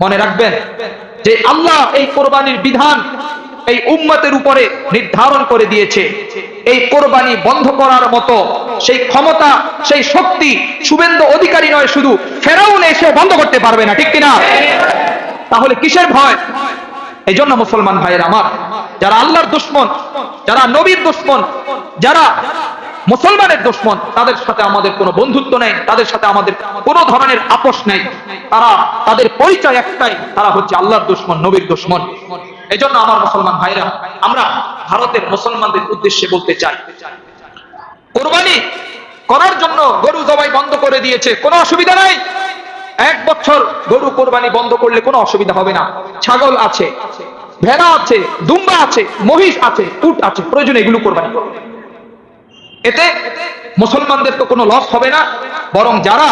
মনে রাখবেন যে আল্লাহ এই কোরবানির বিধান এই উম্মতের উপরে নির্ধারণ করে দিয়েছে। এই কোরবানি বন্ধ করার মতো সেই ক্ষমতা, সেই শক্তি শুভেন্দু অধিকারী নয়, শুধু ফেরাউন এসে বন্ধ করতে পারবে না, ঠিক কিনা? তাহলে কিসের ভয়? এই জন্য মুসলমান ভাইয়ের আমার, যারা আল্লাহর দুশমন, যারা নবীর দুশমন, যারা মুসলমানের দুশমন, তাদের সাথে আমাদের কোনো বন্ধুত্ব নেই, তাদের সাথে আমাদের কোনো ধরনের আপোষ নেই। তাদের পরিচয় একটাই, তারা হচ্ছে আল্লাহর দুশমন, নবীর দুশমন। এই জন্য আমার মুসলমান ভাইরা, আমরা ভারতের মুসলমানদের উদ্দেশ্যে বলতে চাই, কোরবানি করার জন্য গরু জবাই বন্ধ করে দিয়েছে, কোনো অসুবিধা নাই। 1 বছর গরু কোরবানি বন্ধ করলে কোনো অসুবিধা হবে না। ছাগল আছে, ভেড়া আছে, দুম্বা আছে, মহিষ আছে, উট আছে, প্রয়োজনে এগুলো কোরবানি করবে। এতে মুসলমানদের তো কোনো লস হবে না, বরং যারা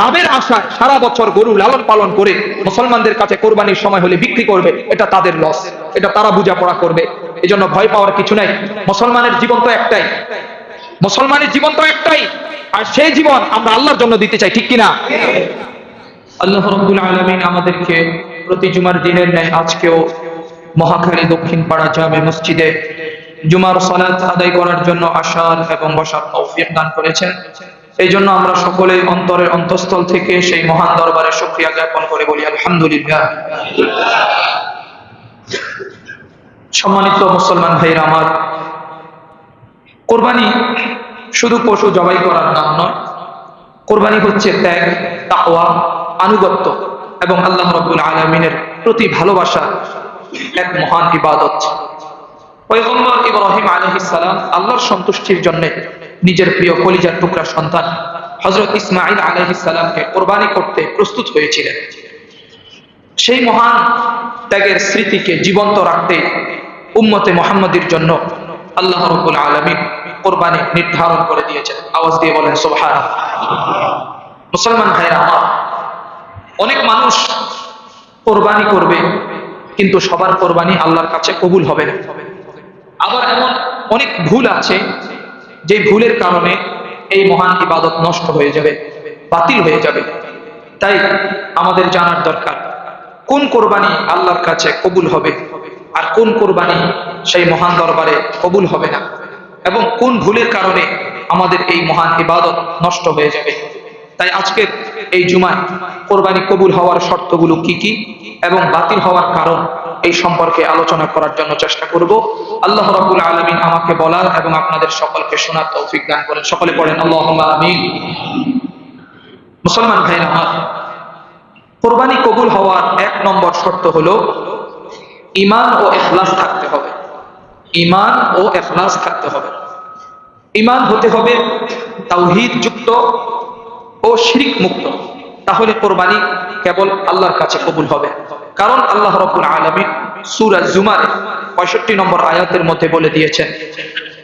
লাভের আশায় সারা বছর গরু লালন পালন করে মুসলমানদের কাছে কোরবানির সময় হলে বিক্রি করবে, এটা তাদের লস, এটা তারা বোঝাপড়া করবে। এই জন্য ভয় পাওয়ার কিছু নাই। মুসলমানের জীবন তো একটাই, মুসলমানের জীবন তো একটাই, আর সেই জীবন আমরা আল্লাহর জন্য দিতে চাই, ঠিক কিনা? আল্লাহ রাব্বুল আলামিন আমাদেরকে প্রতি জুমার দিনের ন্যায় আজকেও মহাখালী দক্ষিণ পাড়া জামে মসজিদে জুমার সালাত আদায় করার জন্য আসার এবং বসার তৌফিক দান করেছেন। এই জন্য আমরা সকলে অন্তরের অন্তঃস্থল থেকে সেই মহান দরবারে শুকরিয়া জ্ঞাপন করে বলি আলহামদুলিল্লাহ। সম্মানিত মুসলমান ভাইরা আমার, কোরবানি শুধু পশু জবাই করার নাম নয়, কোরবানি হচ্ছে ত্যাগ, তাকওয়া, আনুগত্য এবং আল্লাহ রাব্বুল আলামিনের প্রতি ভালোবাসা এক মহান ইবাদত। পয়গম্বর ইব্রাহিম আলাইহিস সালাম আল্লাহর সন্তুষ্টির জন্য নিজের প্রিয় কলিজার টুকরা সন্তান হযরত ইসমাঈল আলাইহিস সালামকে কোরবানি করতে প্রস্তুত হয়েছিলেন। সেই মহান ত্যাগের স্মৃতিকে জীবন্ত রাখতে উম্মতে মুহাম্মাদীর জন্য আল্লাহ রাব্বুল আলামিন কোরবানি নির্ধারণ করে দিয়েছেন। আওয়াজ দিয়ে বলেন সুবহানাল্লাহ। মুসলমান ভাইরা আমার, অনেক মানুষ কোরবানি করবে, কিন্তু সবার কোরবানি আল্লাহর কাছে কবুল হবে না। আবার এমন অনেক ভুল আছে, যে ভুলের কারণে এই মহান ইবাদত নষ্ট হয়ে যাবে, বাতিল হয়ে যাবে। তাই আমাদের জানার দরকার, কোন কোরবানি আল্লাহর কাছে কবুল হবে আর কোন কোরবানি সেই মহান দরবারে কবুল হবে না, এবং কোন ভুলের কারণে আমাদের এই মহান ইবাদত নষ্ট হয়ে যাবে। তাই আজকের এই জুমায় কোরবানি কবুল হওয়ার শর্তগুলো কি কি এবং বাতিল হওয়ার কারণ, এই সম্পর্কে আলোচনা করার জন্য চেষ্টা করব। আল্লাহ রাব্বুল আলামিন আমাকে বলার এবং আপনাদের সকলকে শোনার তৌফিক দান করেন। সকলে পড়েন আল্লাহুম্মা আমিন। মুসলমান ভাইরা আমার, কোরবানি কবুল হওয়ার 1 নম্বর শর্ত হলো ঈমান ও ইখলাস থাকতে হবে। ঈমান ও ইখলাস থাকতে হবে। ঈমান হতে হবে তাওহীদ যুক্ত ও শিরক মুক্ত, তাহলে কোরবানি কেবল আল্লাহর কাছে কবুল হবে। কারণ আল্লাহ রাব্বুল আলামিন সূরা জুমারে 65 নম্বর আয়াতের মধ্যে বলে দিয়েছেন,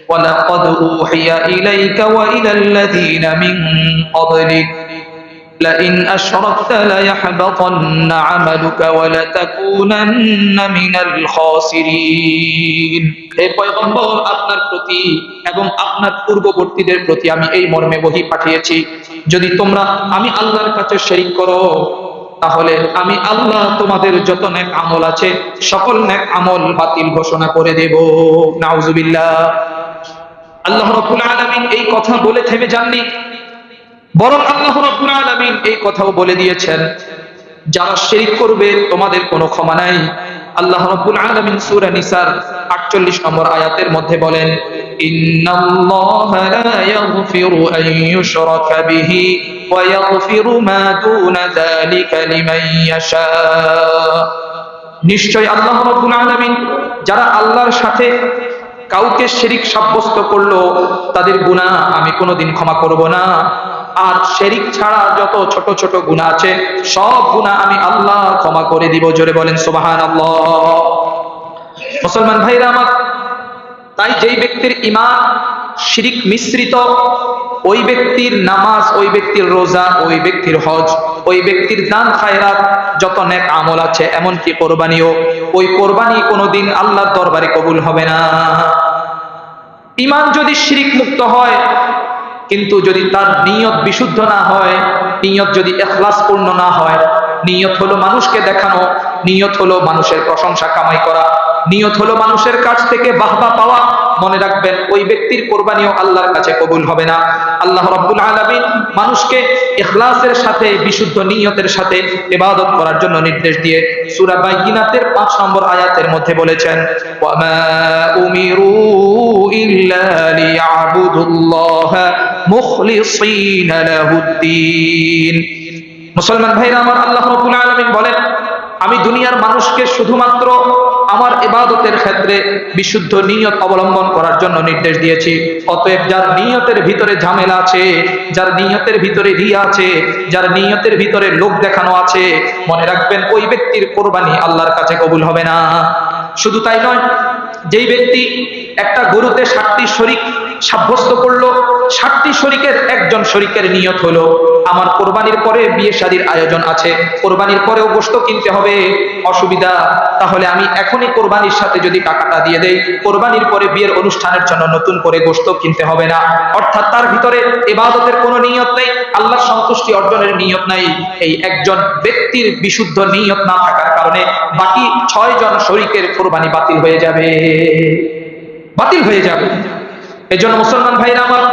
ওয়ালাকাদ উহিয়া ইলাইকা ওয়া ইলাল্লাযীনা মিন ক্বাবলিক লাইন আশরাকতা লায়াহবাতান্না আমালুকা ওয়া লাতাকুনান্না মিনাল খাসিরিন। হে পয়গম্বর, আপনার প্রতি এবং আপনার পূর্ববর্তীদের প্রতি আমি এই মর্মে ওহী পাঠিয়েছি, যদি তোমরা আমি আল্লাহর কাছে শিরক করো, তাহলে আমি আল্লাহ তোমাদের যত নেক আমল আছে সকল নেক আমল বাতিল ঘোষণা করে দেব। নাউজুবিল্লাহ। আল্লাহ রাব্বুল আলামিন এই কথা বলে থেমে যাননি, বরং আল্লাহ রাব্বুল আলামিন এই কথাও বলে দিয়েছেন, যারা শিরক করবে তোমাদের কোনো ক্ষমা নাই। আল্লাহ রাব্বুল আলামিন সূরা নিসার 48 নম্বর আয়াতের মধ্যে বলেন, ইন্নাল্লাহা লা ইয়াগফিরু আন ইউশরাকা বিহি ওয়া ইয়াগফিরু মা দুনা যালিকা লিমান ইয়াশা। নিশ্চয় আল্লাহ রাব্বুল আলামিন যারা আল্লাহর সাথে কাউকে শিরক সাব্যস্ত করলো, তাদের গুনাহ আমি কোনোদিন ক্ষমা করব না। আর শিরক ছাড়া যত ছোট ছোট গুনাহ আছে সব গুনাহ আমি আল্লাহ ক্ষমা করে দিব। জোরে বলেন সুবহানাল্লাহ। মুসলমান ভাইরা আমার, তাই যেই ব্যক্তির ঈমান শিরক মিশ্রিত, ওই ব্যক্তির নামাজ, ওই ব্যক্তির রোজা, ওই ব্যক্তির হজ, ওই ব্যক্তির দান খায়রাত, যত নেক আমল আছে, এমনকি কোরবানিও, ওই কোরবানি কোনোদিন আল্লাহর দরবারে কবুল হবে না। ঈমান যদি শিরক মুক্ত হয়, কিন্তু যদি তার নিয়ত বিশুদ্ধ না হয়, নিয়ত যদি ইখলাস পূর্ণ না হয়, নিয়ত হলো মানুষকে দেখানো, নিয়ত হলো মানুষের প্রশংসা কামাই করা, নিয়ত হলো মানুষের কাছ থেকে বাহবা পাওয়া, মনে রাখবেন ওই ব্যক্তির কোরবানিও আল্লাহর কাছে কবুল হবে না। আল্লাহ রাব্বুল আলামিন মানুষকে ইখলাসের সাথে, বিশুদ্ধ নিয়তের সাথে ইবাদত করার জন্য নির্দেশ দিয়ে সূরা বাইয়িনাতের 5 নম্বর আয়াতের মধ্যে বলেছেন, ওয়া মা উমিরু ইল্লা লিয়াবুদুল্লাহা মুখলিসিনা লাহুদ্দিন। মুসলমান ভাইরা আমার, আল্লাহ রাব্বুল আলামিন বলেন, আমি দুনিয়ার মানুষকে শুধুমাত্র আমার ইবাদতের ক্ষেত্রে বিশুদ্ধ নিয়ত অবলম্বন করার জন্য নির্দেশ দিয়েছি। অতএব যার নিয়তের ভিতরে ঝামেলা আছে, যার নিয়তের ভিতরে রিয়া আছে, যার নিয়তের ভিতরে লোক দেখানো আছে, মনে রাখবেন ওই ব্যক্তির কোরবানি আল্লাহর কাছে কবুল হবে না। শুধু তাই নয়, যেই ব্যক্তি একটা গরুতে 7টি শরীক সাব্যস্ত করলো, 7টি শরীকের একজন শরীকের নিয়ত হলো আমার কোরবানির পরে বিয়ে শাদীর আয়োজন আছে, কোরবানির পরেও গোশত কিনতে হবে, অসুবিধা, তাহলে আমি এখনই কোরবানির সাথে যদি টাকাটা দিয়ে দেই, কোরবানির পরে বিয়ের অনুষ্ঠানের জন্য নতুন করে গোশত কিনতে হবে না। অর্থাৎ তার ভিতরে ইবাদতের কোনো নিয়ত নেই, আল্লাহর সন্তুষ্টি অর্জনের নিয়ত নাই। এই একজন ব্যক্তির বিশুদ্ধ নিয়ত না থাকার কারণে বাকি 6 জন শরীকের কোরবানি বাতিল হয়ে যাবে, বাতিল হয়ে যাবে। এই জন্য মুসলমান ভাইরা আমার,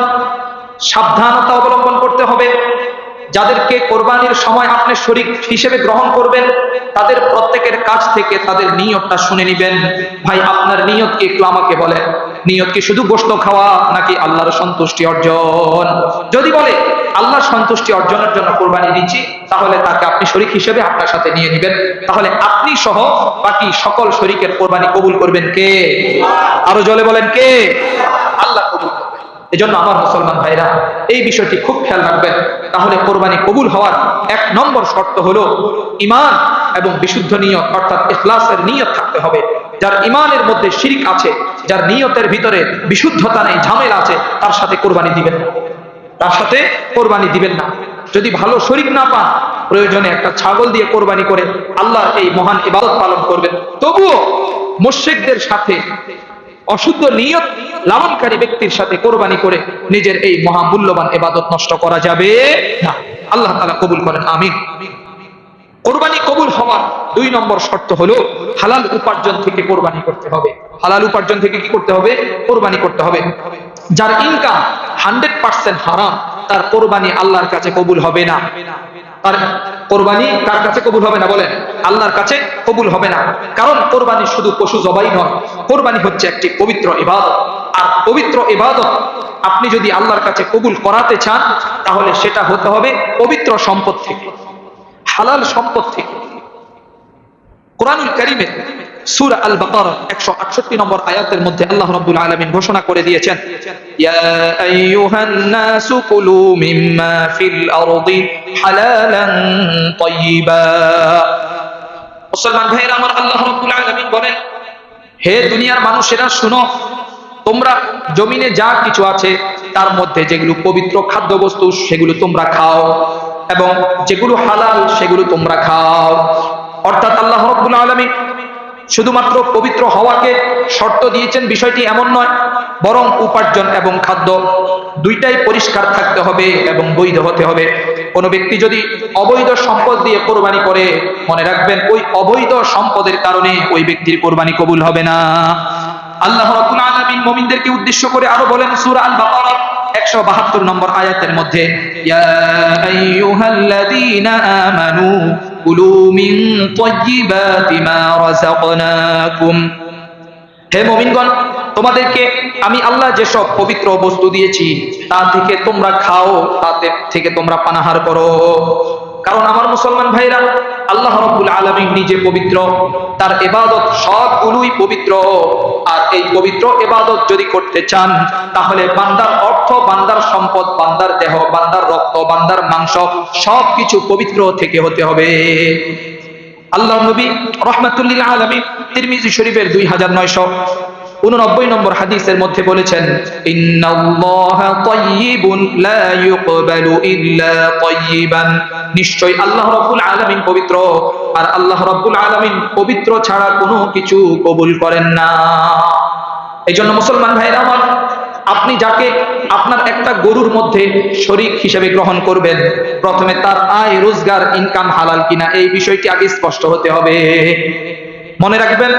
সাবধানতা অবলম্বন করতে হবে। যাদেরকে কোরবানির সময় আপনি শরীক হিসেবে গ্রহণ করবেন, তাদের প্রত্যেকের কাছ থেকে তাদের নিয়তটা শুনে নেবেন। ভাই, আপনার নিয়ত কি একটু আমাকে বলেন? নিয়ত কি শুধু গোশত খাওয়া নাকি আল্লাহর সন্তুষ্টি অর্জন? যদি বলে আল্লাহর সন্তুষ্টি অর্জনের জন্য কোরবানি দিচ্ছি, তাহলে তাকে আপনি শরীক হিসেবে আপনার সাথে নিয়ে নেবেন। তাহলে আপনি সহ বাকি সকল শরীকের কোরবানি কবুল করবেন কে? আরো জলে বলেন কে? আল্লাহ কবুল করবেন। এজন্য আমার মুসলমান ভাইরা, এই বিষয়টি খুব খেয়াল রাখবেন। তাহলে কোরবানি কবুল হওয়ার 1 নম্বর শর্ত হলো ঈমান এবং বিশুদ্ধ নিয়ত, অর্থাৎ ইখলাসের নিয়ত থাকতে হবে। যার ঈমানের মধ্যে শিরক আছে, যার নিয়তের ভিতরে বিশুদ্ধতা নেই, ঝামেলা আছে, তার সাথে কোরবানি দিবেন না, তার সাথে কোরবানি দিবেন না। যদি ভালো শরীক না পান, প্রয়োজনে একটা ছাগল দিয়ে কোরবানি করে আল্লাহর এই মহান ইবাদত পালন করবেন। তবুও মুশরিকদের সাথে, অশুদ্ধ নিয়ত লালনকারী ব্যক্তির সাথে কোরবানি করে নিজের এই মহামূল্যবান ইবাদত নষ্ট করা যাবে না। আল্লাহ তাআলা কবুল করেন, আমিন। কোরবানি কবুল হওয়ার 2 নম্বর শর্ত হলো হালাল উপার্জন থেকে কোরবানি করতে হবে। হালাল উপার্জন থেকে কি করতে হবে? কোরবানি করতে হবে। যার ইনকাম 100% হারাম, তার কোরবানি আল্লাহর কাছে কবুল হবে না। তার কোরবানি কার কাছে কবুল হবে না বলেন? আল্লাহর কাছে কবুল হবে না। কারণ কোরবানি শুধু পশু জবাই নয়, কোরবানি হচ্ছে একটি পবিত্র ইবাদত। আর পবিত্র ইবাদত আপনি যদি আল্লাহর কাছে কবুল করাতে চান, তাহলে সেটা হতে হবে পবিত্র সম্পদ থেকে, হালাল সম্পদ থেকে। কোরআনুল কারীমের সূরা আল বাকারা 168 নম্বর আয়াতের মধ্যে আল্লাহ রাব্বুল আলামিন ঘোষণা করে দিয়েছেন, ইয়া আইয়ুহান নাসু কুলু মিম্মা ফিল আরদি হালালান তাইয়্যিবা। মুসলমান ভাইরা আমার, আল্লাহ রাব্বুল আলামিন বলেন, হে দুনিয়ার মানুষেরা শুনো, তোমরা জমিনে যা কিছু আছে তার মধ্যে যেগুলো পবিত্র খাদ্যবস্তু সেগুলো তোমরা খাও, এবং যেগুলো হালাল সেগুলো তোমরা খাও। অর্থাৎ আল্লাহ রাব্বুল আলামিন শুধুমাত্র পবিত্র হওয়াকে শর্ত দিয়েছেন, বিষয়টি এমন নয়, বরং উপার্জন এবং খাদ্য দুইটাই পরিষ্কার থাকতে হবে এবং বৈধ হতে হবে। কোন ব্যক্তি যদি অবৈধ সম্পদ দিয়ে কোরবানি করে, মনে রাখবেন ওই অবৈধ সম্পদের কারণে ওই ব্যক্তির কোরবানি কবুল হবে না। আল্লাহ রাব্বুল আলামিন মুমিনদেরকে উদ্দেশ্য করে আরো বলেন সূরা আল বাকারা 172 নম্বর আয়াতের মধ্যে, ইয়া আইয়ুহাল্লাযীনা আমানু কুলু মিন তাইয়্যিবাতি মা রাযাকনাকুম। হে মুমিনগণ, তোমাদেরকে আমি আল্লাহ যেসব পবিত্র বস্তু দিয়েছি তা থেকে তোমরা খাও, তাতে থেকে তোমরা পানাহার করো। কারণ আমার মুসলমান ভাইরা, আল্লাহ রাব্বুল আলামিন নিজে পবিত্র, তার ইবাদত সবগুলোই পবিত্র। আর এই পবিত্র ইবাদত যদি করতে চান, তাহলে বান্দার অর্থ, বান্দার সম্পদ, বান্দার দেহ, বান্দার রক্ত, বান্দার মাংস সবকিছু পবিত্র থেকে হতে হবে। আল্লাহ নবী রাহমাতুল লিল আলামিন তিরমিজি শরীফের 2989 নম্বর হাদিসের মধ্যে বলেছেন, ইন্নাল্লাহা তাইয়্যিবুন লা ইউকবালু ইল্লা তাইয়্যিবান। নিশ্চয় আল্লাহ রাব্বুল আলামিন পবিত্র, আর আল্লাহ রাব্বুল আলামিন পবিত্র ছাড়া কোনো কিছু কবুল করেন না। এইজন্য মুসলমান ভাইরা আমার, আপনি যাকে আপনার একটা গরুর মধ্যে শরীক হিসেবে গ্রহণ করবেন, প্রথমে তার আয় রোজগার ইনকাম হালাল কিনা এই বিষয়টি আগে স্পষ্ট হতে হবে। মনে রাখবেন,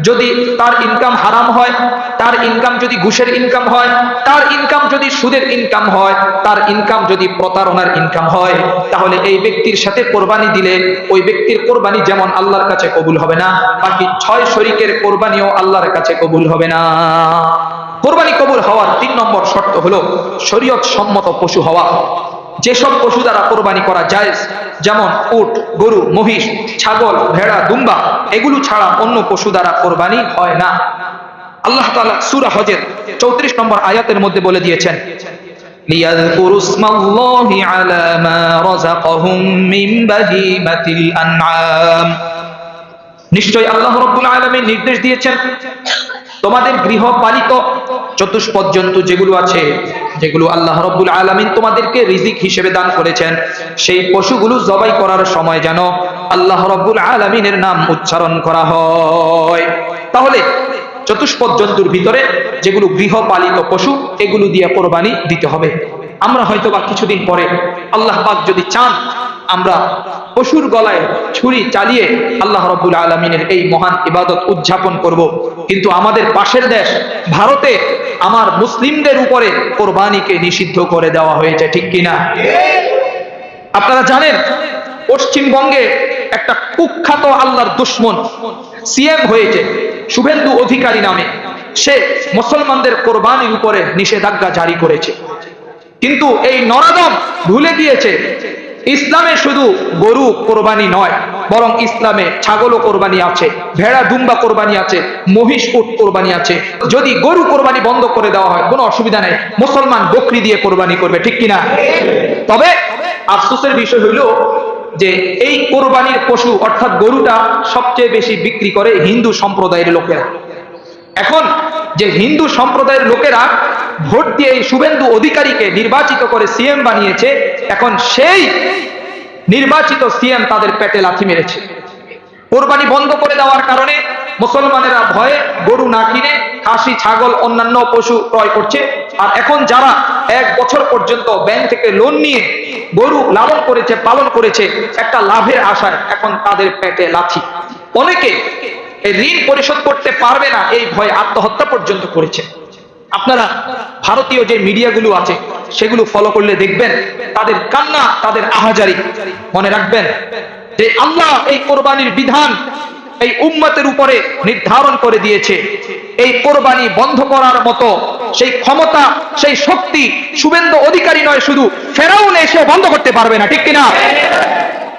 যদি তার ইনকাম হারাম হয়, তার ইনকাম যদি ঘুষের ইনকাম হয়, তার ইনকাম যদি সুদের ইনকাম হয়, তার ইনকাম যদি প্রতারণার ইনকাম হয়, তাহলে এই ব্যক্তির সাথে কোরবানি দিলে ওই ব্যক্তির কোরবানি যেমন আল্লাহর কাছে কবুল হবে না, বাকি 6 শরীকের কোরবানিও আল্লাহর কাছে কবুল হবে না। কোরবানি কবুল হওয়ার 3 নম্বর শর্ত হলো শরীয়ত সম্মত পশু হওয়া। যেসব পশু দ্বারা কোরবানি করা জায়েজ, যেমন উট, গরু, মহিষ, ছাগল, ভেড়া, দুম্বা, এগুলো ছাড়া অন্য পশু দ্বারা কোরবানি হয় না। আল্লাহ তাআলা সূরা হজের 34 নম্বর আয়াতের মধ্যে বলে দিয়েছেন, লিয়াযকুরু ইসমাল্লাহি আলা মা রাযাকাহুম মিন বাহিমাতিল আনআম। নিশ্চয় আল্লাহ রাব্বুল আলামিন নির্দেশ দিয়েছেন, তোমাদের গৃহপালিত চতুষ্পদ জন্তু যেগুলো আছে, যেগুলো আল্লাহ রাব্বুল আলামিন তোমাদেরকে রিজিক হিসেবে দান করেছেন, সেই পশুগুলো জবাই করার সময় যেন আল্লাহ রাব্বুল আলামিনের নাম উচ্চারণ করা হয়। তাহলে চতুষ্পদ জন্তুর ভিতরে যেগুলো গৃহপালিত পশু, এগুলো দিয়ে কোরবানি দিতে হবে। আমরা হয়তোবা কিছুদিন পরে আল্লাহ পাক যদি চান, আমরা পশুর গলায় ছুরি চালিয়ে আল্লাহ রাব্বুল আলামিনের এই মহান ইবাদত উদযাপন করব। কিন্তু আমাদের পাশের দেশ ভারতে আমার মুসলিমদের উপরে কোরবানিকে নিষিদ্ধ করে দেওয়া হয়েছে, ঠিক কিনা? আপনারা জানেন, পশ্চিমবঙ্গে একটা কুখ্যাত আল্লাহর দুশমন সিএম হয়েছে, শুভেন্দু অধিকারী নামে। সে মুসলমানদের কোরবানির উপরে নিষেধাজ্ঞা জারি করেছে। কিন্তু এই নরাদম ভুলে গিয়েছে, ইসলামে শুধু গরু কোরবানি নয়, বরং ইসলামে ছাগলও কোরবানি আছে, ভেড়া দুম্বা কোরবানি আছে, মহিষ উট কোরবানি আছে। যদি গরু কোরবানি বন্ধ করে দেওয়া হয় কোনো অসুবিধা নেই, মুসলমান বকরি দিয়ে কোরবানি করবে, ঠিক কিনা? তবে আফসোসের বিষয় হইল যে এই কোরবানির পশু অর্থাৎ গরুটা সবচেয়ে বেশি বিক্রি করে হিন্দু সম্প্রদায়ের লোকেরা। এখন যে হিন্দু সম্প্রদায়ের লোকেরা ভোট দিয়ে এই শুভেন্দু অধিকারীকে নির্বাচিত করে সিএম বানিয়েছে, এখন সেই নির্বাচিত সিএম তাদের পেটে লাথি মেরেছে। কোরবানি বন্ধ করে দেওয়ার কারণে মুসলমানেরা ভয়ে গরু না কিনে খাসি, ছাগল, অন্যান্য পশু ক্রয় করছে। আর এখন যারা 1 বছর পর্যন্ত ব্যাংক থেকে লোন নিয়ে গরু লালন করেছে, পালন করেছে একটা লাভের আশায়, এখন তাদের পেটে লাথি। অনেকে এই ঋণ পরিশোধ করতে পারবে না এই ভয়ে আত্মহত্যা পর্যন্ত করেছে। আপনারা ভারতীয় যে মিডিয়াগুলো আছে সেগুলো ফলো করলে দেখবেন তাদের কান্না, তাদের আহাজারি। মনে রাখবেন যে আল্লাহ এই কোরবানির বিধান এই উম্মতের উপরে নির্ধারণ করে দিয়েছে। এই কোরবানি বন্ধ করার মতো সেই ক্ষমতা, সেই শক্তি শুভেন্দু অধিকারী নয়, শুধু ফেরাউন এসে বন্ধ করতে পারবে না, ঠিক কিনা?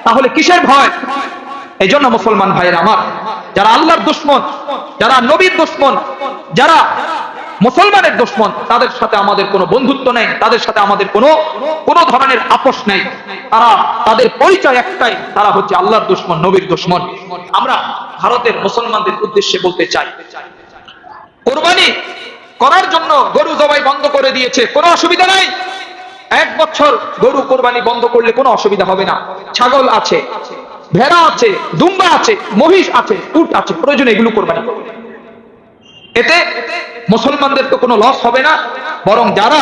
তাহলে কিসের ভয়? এই জন্য মুসলমান ভাইয়ের আমার, যারা আল্লাহর দুশমন, যারা নবীর দুশমন, যারা মুসলমানের দুশমন, তাদের সাথে আমাদের কোনো বন্ধুত্ব নেই, তাদের সাথে আমাদের কোনো ধরনের আপোষ নেই। তারা, তাদের পরিচয় একটাই, তারা হচ্ছে আল্লাহর দুশমন, নবীর দুশমন। আমরা ভারতের মুসলমানদের উদ্দেশ্যে বলতে চাই, কোরবানি করার জন্য গরু জবাই বন্ধ করে দিয়েছে, কোনো অসুবিধা নাই। 1 বছর গরু কোরবানি বন্ধ করলে কোনো অসুবিধা হবে না। ছাগল আছে, ভেড়া আছে, দুম্বা আছে, মহিষ আছে, উট আছে, প্রয়োজনে এগুলো কোরবানি করবে। এতে মুসলমানদের তো কোনো লস হবে না, বরং যারা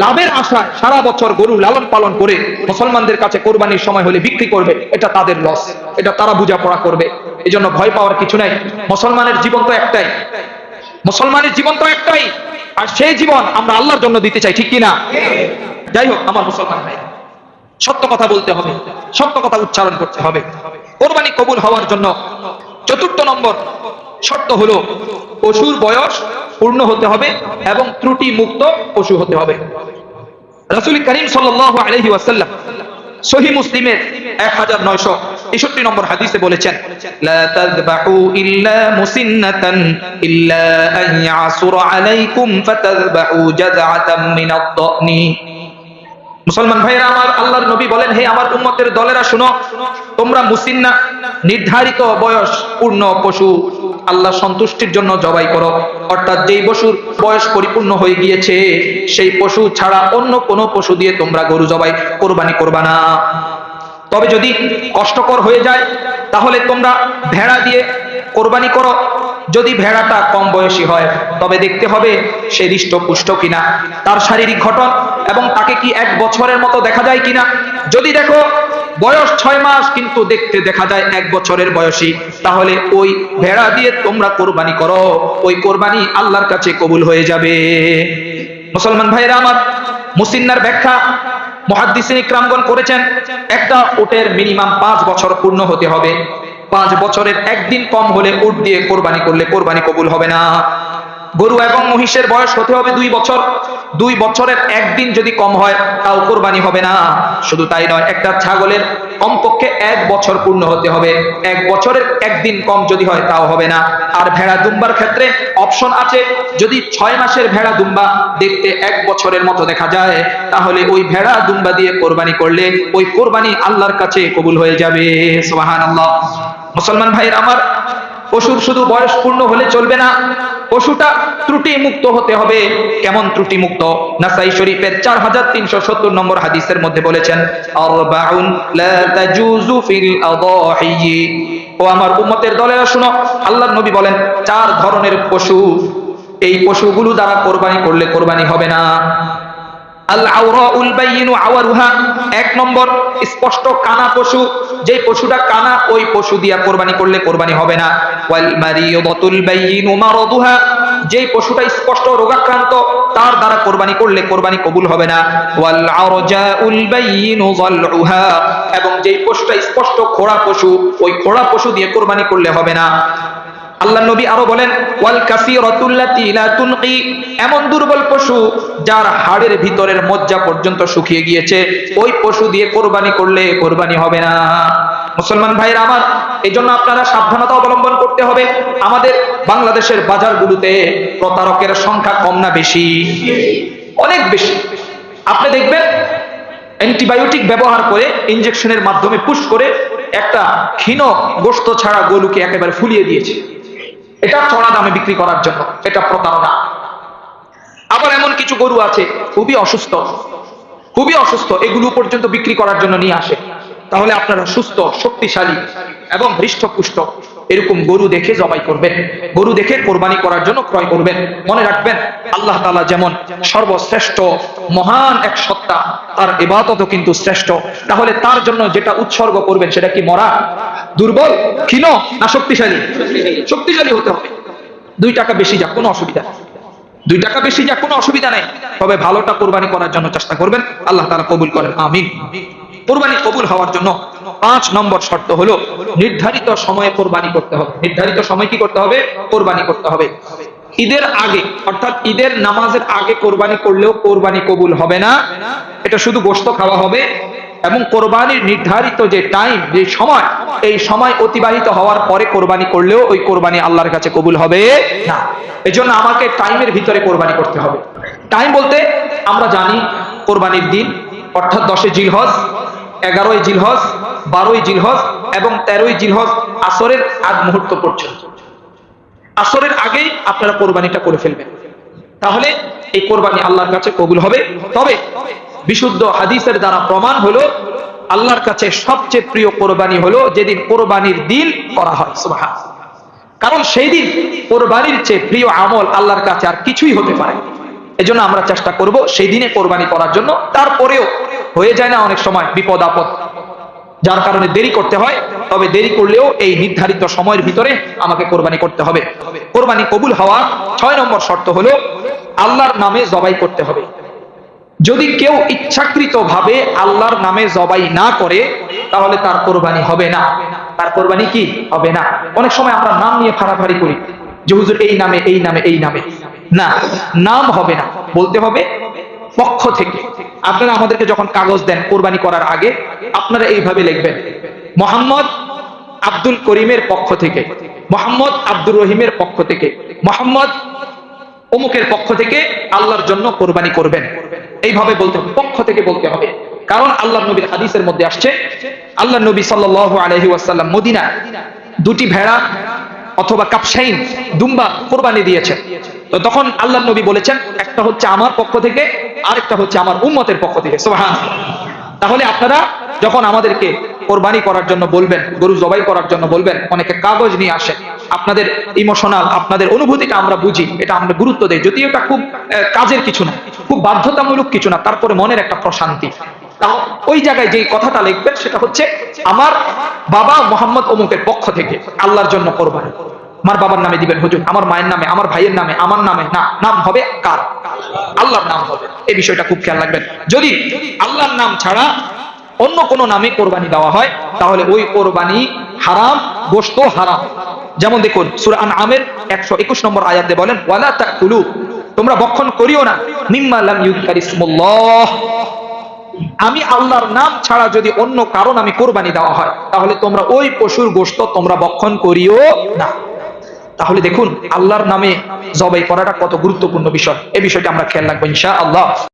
লাভের আশায় সারা বছর গরু লালন পালন করে মুসলমানদের কাছে কোরবানির সময় হলে বিক্রি করবে, এটা তাদের লস, এটা তারা বোঝাপড়া করবে। এই জন্য ভয় পাওয়ার কিছু নাই। মুসলমানের জীবন তো একটাই, মুসলমানের জীবন তো একটাই, আর সেই জীবন আমরা আল্লাহর জন্য দিতে চাই, ঠিক কিনা? যাই হোক আমার মুসলমান ভাই, সত্য কথা বলতে হবে, সত্য কথা উচ্চারণ করতে হবে। কোরবানি কবুল হওয়ার জন্য 4 নম্বর শর্ত হলো পশুর বয়স পূর্ণ হতে হবে এবং ত্রুটি মুক্ত পশু হতে হবে। রাসূল করিম সাল্লাল্লাহু আলাইহি ওয়াসাল্লাম সহিহ মুসলিমের 1961 নম্বর হাদিসে বলেছেন, লা তাযবাহু ইল্লা মুসিন্নাতান ইল্লা আন ইয়াসুরা আলাইকুম ফাতাযবাহু জাযআতাম মিনাদ-দানি। মুসলমান ভাইরা আমার, আল্লাহর নবী বলেন, হে আমার উম্মতের দলেরা শুনো, তোমরা মুসিন্না নির্ধারিত বয়স পূর্ণ পশু আল্লাহ সন্তুষ্টির জন্য জবাই করো, অর্থাৎ যেই পশুর বয়স পরিপূর্ণ হয়ে গিয়েছে সেই পশু ছাড়া অন্য কোনো পশু দিয়ে তোমরা গরু জবাই কোরবানি করবা না। তবে যদি কষ্টকর হয়ে যায় তাহলে তোমরা ভেড়া দিয়ে কোরবানি করো, যদি ভেড়াটা কম বয়সী হয় তবে দেখতে হবে সে হৃষ্টপুষ্ট কিনা, তার শারীরিক গঠন এবং তাকে কি 1 বছরের মতো দেখা যায় কিনা। যদি দেখো বয়স 6 মাস কিন্তু দেখতে দেখা যায় 1 বছরের বয়সী, তাহলে ওই ভেড়া দিয়ে তোমরা কোরবানি করো, ওই কোরবানি আল্লাহর কাছে কবুল হয়ে যাবে। মুসলমান ভাইরা আমার, মুসিন্নার ব্যাখ্যা মুহাদ্দিসিন ইকরামগণ করেছেন, একটা উটের মিনিমাম 5 বছর পূর্ণ হতে হবে। 5 বছরের একদিন কম হলে উট দিয়ে কোরবানি করলে কোরবানি কবুল হবে না। গরু এবং মহিষের বয়স হতে হবে 2 বছর। 2 বছরের একদিন যদি কম হয় তাও কোরবানি হবে না। শুধু তাই নয়, একটা ছাগলের কমপক্ষে 1 বছর পূর্ণ হতে হবে। 1 বছরের একদিন কম যদি হয় তাও হবে না। আর ভেড়া দুম্বার ক্ষেত্রে অপশন আছে, যদি 6 মাসের ভেড়া দুম্বা দেখতে 1 বছরের মতো দেখা যায়, তাহলে ওই ভেড়া দুম্বা দিয়ে কোরবানি করলে ওই কোরবানি আল্লাহর কাছে কবুল হয়ে যাবে। সুবহানাল্লাহ। মুসলমান ভাইরা আমার, পশুর শুধু বয়স পূর্ণ হলে চলবে না, পশুটা ত্রুটি মুক্ত হতে হবে। কেমন ত্রুটি মুক্ত? নাসাই শরীফের 4370 নম্বর হাদিসের মধ্যে বলেছেন, আরবাউন লা তাজুজু ফিল আদাহি। ও আমার উম্মতের দলেরা শুনো, আল্লাহর নবী বলেন 4 ধরনের পশু, এই পশুগুলো দ্বারা কোরবানি করলে কোরবানি হবে না। আল আওরাউল বাইয়িনু আওয়ারুহা, 1 নম্বর স্পষ্ট কানা পশু, যে পশুটা কানা ওই পশু দিয়া কোরবানি করলে কোরবানি হবে না। ওয়াল মারিয়াতুল বাইয়িনু মারাদুহা, যে পশুটা স্পষ্ট রোগাক্রান্ত তার দ্বারা কোরবানি করলে কোরবানি কবুল হবে না। ওয়াল আরজাউল বাইয়িনু যালউহা, এবং যে পশুটা স্পষ্ট খোড়া পশু ওই খোড়া পশু দিয়ে কোরবানি করলে হবে না। আল্লাহ নবী আরো বলেন, ওয়াল কাসীরাতুল্লাতী লা তুনকি, এমন দুর্বল পশু যার হাড়ের ভিতরের মজ্জা পর্যন্ত শুকিয়ে গিয়েছে, ওই পশু দিয়ে কোরবানি করলে কোরবানি হবে না। মুসলমান ভাইরা আমার, এইজন্য আপনারা সাবধানতা অবলম্বন করতে হবে। আমাদের বাংলাদেশের বাজারগুলোতে প্রতারকের সংখ্যা কম না বেশি? অনেক বেশি। আপনি দেখবেন অ্যান্টিবায়োটিক ব্যবহার করে ইনজেকশনের মাধ্যমে পুশ করে একটা ক্ষীণ গোশত ছাড়া গরুকে একেবারে ফুলিয়ে দিয়েছে, এটা চড়া দামে বিক্রি করার জন্য। এটা প্রতারণা। আবার এমন কিছু গরু আছে খুবই অসুস্থ, খুবই অসুস্থ, এগুলো পর্যন্ত বিক্রি করার জন্য নিয়ে আসে। তাহলে আপনারা সুস্থ, শক্তিশালী এবং হৃষ্টপুষ্ট এরকম গরু দেখে জবাই করবেন, গরু দেখে কোরবানি করার জন্য ক্রয় করবেন। মনে রাখবেন, আল্লাহ তাআলা যেমন সর্বশ্রেষ্ঠ মহান এক সত্তা, তার ইবাদতও কিন্তু শ্রেষ্ঠ। তাহলে তার জন্য যেটা উৎসর্গ করবেন সেটা কি মরা, দুর্বল, ক্ষীণ না শক্তিশালী? শক্তিশালী হতে হবে। 2 টাকা বেশি যাক, কোনো অসুবিধা নেই। 2 টাকা বেশি যাক, কোনো অসুবিধা নেই। তবে ভালোটা কোরবানি করার জন্য চেষ্টা করবেন। আল্লাহ তাআলা কবুল করেন, আমিন। কোরবানি কবুল হওয়ার জন্য 5 নম্বর শর্ত হলো নির্ধারিত সময়ে কোরবানি করতে হবে। নির্ধারিত সময় কি করতে হবে? কোরবানি করতে হবে। ঈদের আগে, অর্থাৎ ঈদের নামাজের আগে কোরবানি করলেও কোরবানি কবুল হবে না। এটা শুধু গোশত খাওয়া হবে। এবং কোরবানির নির্ধারিত যে টাইম, যে সময়, এই সময় অতিবাহিত হওয়ার পরে কোরবানি করলেও ওই কোরবানি আল্লাহর কাছে কবুল হবে না। এজন্য আমাকে টাইমের ভিতরে কোরবানি করতে হবে। টাইম বলতে আমরা জানি কোরবানির দিন অর্থাৎ 10 জিলহজ, 11 জিলহজ, 12 জিলহজ এবং 13 জিলহজ আসরের আগ মুহূর্ত পর্যন্ত। আসরের আগেই আপনারা কোরবানিটা করে ফেলবেন, তাহলে এই কোরবানি আল্লাহর কাছে কবুল হবে। তবে বিশুদ্ধ হাদিসের দ্বারা প্রমাণ হলো আল্লাহর কাছে সবচেয়ে প্রিয় কোরবানি হলো যেদিন কোরবানির দিন করা হয়। সুবহানাল্লাহ। কারণ সেই দিন কোরবানির চেয়ে প্রিয় আমল আল্লাহর কাছে আর কিছুই হতে পারে না। এজন্য আমরা চেষ্টা করব সেই দিনে কোরবানি করার জন্য। তারপরেও হয়ে যায় না অনেক সময় বিপদ আপদ, যার কারণে দেরি করতে হয়। তবে দেরি করলেও এই নির্ধারিত সময়ের ভিতরে আমাকে কোরবানি করতে হবে। কোরবানি কবুল হওয়ার 6 নম্বর শর্ত হলো আল্লাহর নামে জবাই করতে হবে। যদি কেউ ইচ্ছাকৃতভাবে আল্লাহর নামে জবাই না করে তাহলে তার কোরবানি হবে না। তার কোরবানি কি হবে না? অনেক সময় আমরা নাম নিয়ে ফাড়াফাড়ি করি যে হুজুর এই নামে, এই নামে, এই নামে। না, নাম হবে না, বলতে হবে পক্ষ থেকে। আপনারা আমাদেরকে যখন কাগজ দেন কোরবানি করার আগে, আপনারা এইভাবে লিখবেন, মোহাম্মদ আব্দুল করিমের পক্ষ থেকে, মোহাম্মদ আব্দুর রহিমের পক্ষ থেকে, মোহাম্মদ অমুকের পক্ষ থেকে আল্লাহর জন্য কোরবানি করবেন। এইভাবে বলতে হবে, পক্ষ থেকে বলতে হবে। কারণ আল্লাহর নবীর হাদিসের মধ্যে আসছে, আল্লাহর নবী সাল্লাল্লাহু আলাইহি ওয়াসাল্লাম মদিনা 2টি ভেড়া অথবা কাপশাইন দুম্বা কোরবানি দিয়েছেন। তো তখন আল্লাহর নবী বলেছেন, একটা হচ্ছে আমার পক্ষ থেকে, আরেকটা হচ্ছে আমার উম্মতের পক্ষ থেকে। সুবহানাল্লাহ। তাহলে আপনারা যখন আমাদেরকে কোরবানি করার জন্য বলবেন, গরু জবাই করার জন্য বলবেন, অনেকে কাগজ নিয়ে আসেন, আপনাদের ইমোশনাল, আপনাদের অনুভূতিটা আমরা বুঝি, এটা আমরা গুরুত্ব দেই, যদিও এটা খুব কাজের কিছু না, খুব বাধ্যতামূলক কিছু না, তারপরে মনের একটা প্রশান্তি। তাও ওই জায়গায় যে কথাটা লিখবেন সেটা হচ্ছে, আমার বাবা মোহাম্মদ অমুকের পক্ষ থেকে আল্লাহর জন্য কোরবানি। আমার বাবার নামে দিবেন হুজুর, আমার মায়ের নামে, আমার ভাইয়ের নামে, আমার নামে না, নাম হবে কার? আল্লাহর নাম হবে। এই বিষয়টা খুব খেয়াল রাখবেন। যদি আল্লাহর নাম ছাড়া অন্য কোন নামে কোরবানি দেওয়া হয়, তাহলে ওই কোরবানি হারাম, গোশত হারাম। যেমন দেখুন সূরা আনআমের 121 নম্বর আয়াতে বলেন, ওয়ালা তাকুলু, তোমরা ভক্ষণ করিও না, মিম্মা লাম ইউযকার ইসমুল্লাহ, আমি আল্লাহর নাম ছাড়া যদি অন্য কারো নামে কোরবানি দেওয়া হয়, তাহলে তোমরা ওই পশুর গোশত তোমরা ভক্ষণ করিও না। তাহলে দেখুন আল্লাহর নামে জবাই করাটা কত গুরুত্বপূর্ণ বিষয়, এই বিষয়টা আমরা খেয়াল রাখবো ইনশাআল্লাহ।